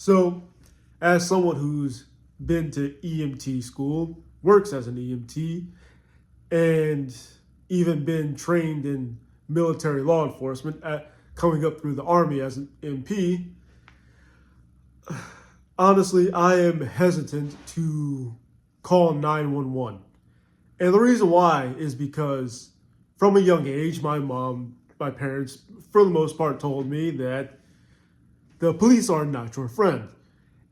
So, as someone who's been to EMT school, works as an EMT, and even been trained in military law enforcement, coming up through the Army as an MP, honestly, I am hesitant to call 911. And the reason why is because from a young age, my parents, for the most part, told me that the police are not your friend.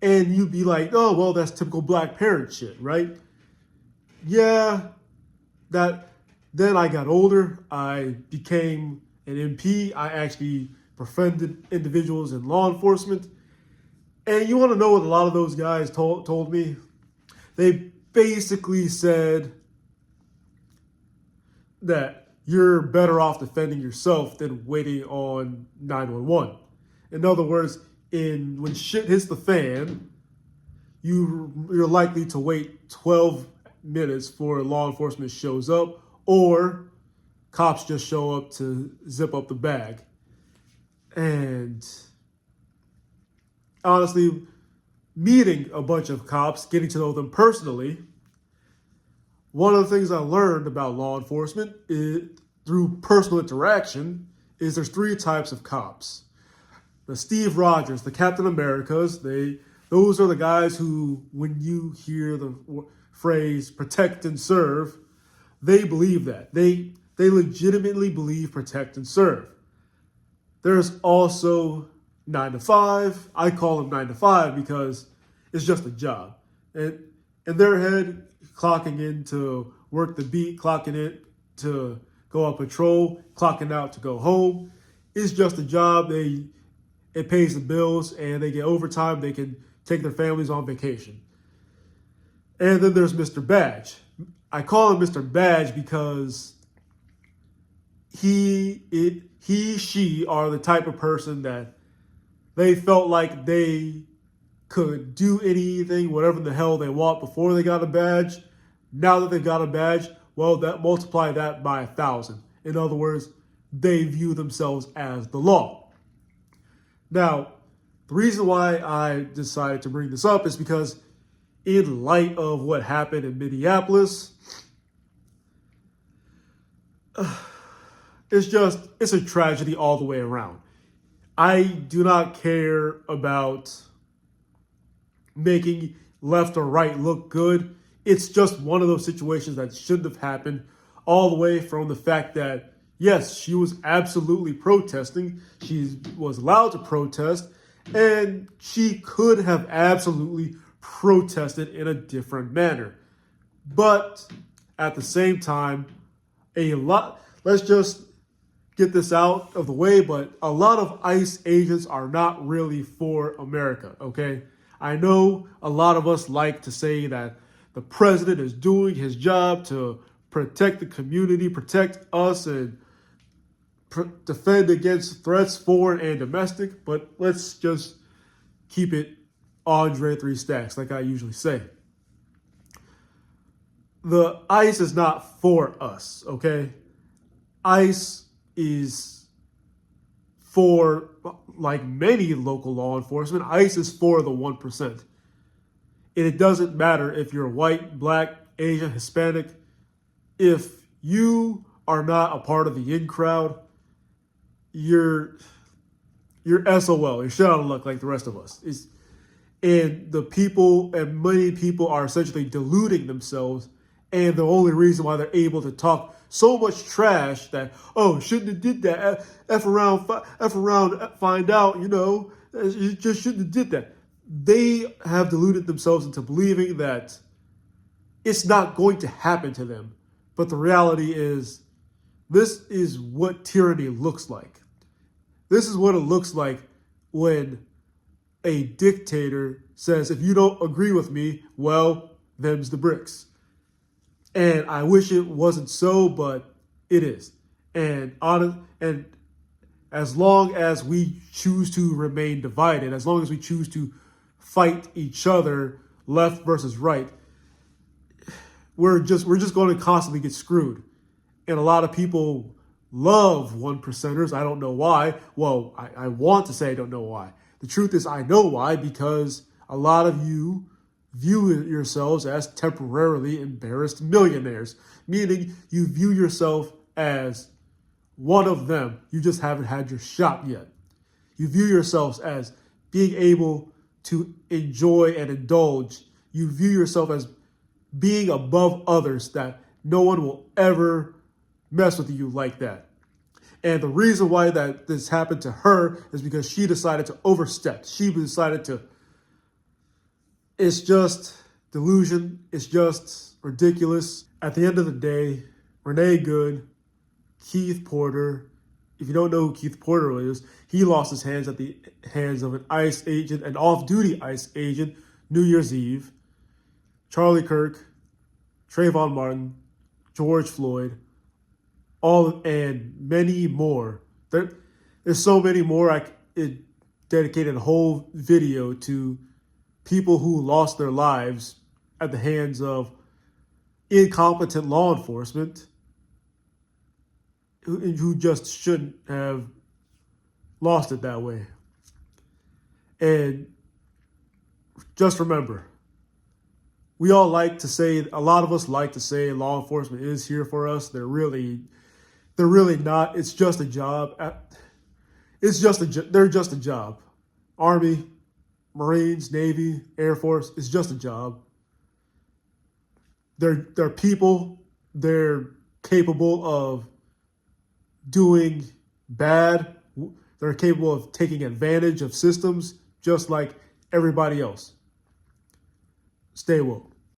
And you'd be like, oh, well, that's typical black parent shit, right? Yeah, that. Then I got older. I became an MP. I actually befriended individuals in law enforcement. And you want to know what a lot of those guys told me? They basically said that you're better off defending yourself than waiting on 911. In other words, when shit hits the fan, you're likely to wait 12 minutes before law enforcement shows up, or cops just show up to zip up the bag. And honestly, meeting a bunch of cops, getting to know them personally, one of the things I learned about law enforcement through personal interaction is there's three types of cops. The Steve Rogers, the Captain Americas, those are the guys who, when you hear the phrase protect and serve, they believe that. They legitimately believe protect and serve. There's also 9 to 5. I call them 9 to 5 because it's just a job. And in their head, clocking in to work the beat, clocking in to go on patrol, clocking out to go home, is just a job. It pays the bills and they get overtime. They can take their families on vacation. And then there's Mr. Badge. I call him Mr. Badge because she are the type of person that they felt like they could do anything, whatever the hell they want before they got a badge. Now that they've got a badge, well, that multiply that by 1,000. In other words, they view themselves as the law. Now, the reason why I decided to bring this up is because in light of what happened in Minneapolis, it's a tragedy all the way around. I do not care about making left or right look good. It's just one of those situations that shouldn't have happened, all the way from the fact that, yes, she was absolutely protesting. She was allowed to protest, and she could have absolutely protested in a different manner. But at the same time, let's just get this out of the way, but a lot of ICE agents are not really for America, okay? I know a lot of us like to say that the president is doing his job to protect the community, protect us, and defend against threats, foreign and domestic, but let's just keep it Andre 3 stacks, like I usually say. The ICE is not for us, okay? ICE is for, like many local law enforcement, ICE is for the 1%. And it doesn't matter if you're white, black, Asian, Hispanic. If you are not a part of the in crowd, you're SOL. You're shit out of luck like the rest of us. And many people are essentially deluding themselves. And the only reason why they're able to talk so much trash that, oh, shouldn't have did that, F around, find out, you just shouldn't have did that. They have deluded themselves into believing that it's not going to happen to them. But the reality is, this is what tyranny looks like. This is what it looks like when a dictator says, if you don't agree with me, well, them's the bricks. And I wish it wasn't so, but it is. And as long as we choose to remain divided, as long as we choose to fight each other, left versus right, we're just going to constantly get screwed. And a lot of people love 1%ers. I don't know why. Well, I want to say I don't know why. The truth is, I know why, because a lot of you view yourselves as temporarily embarrassed millionaires, meaning you view yourself as one of them. You just haven't had your shot yet. You view yourselves as being able to enjoy and indulge. You view yourself as being above others, that no one will ever mess with you like that. And the reason why that this happened to her is because she decided to overstep. She decided to, it's just delusion. It's just ridiculous. At the end of the day, Renee Good, Keith Porter, if you don't know who Keith Porter is, he lost his hands at the hands of an ICE agent, an off-duty ICE agent, New Year's Eve. Charlie Kirk, Trayvon Martin, George Floyd, all and many more. There's so many more. It dedicated a whole video to people who lost their lives at the hands of incompetent law enforcement who just shouldn't have lost it that way. And just remember, we all like to say, a lot of us like to say law enforcement is here for us. They're really not. It's just a job. They're just a job. Army, Marines, Navy, Air Force, it's just a job. They're people. They're capable of doing bad. They're capable of taking advantage of systems just like everybody else. Stay woke.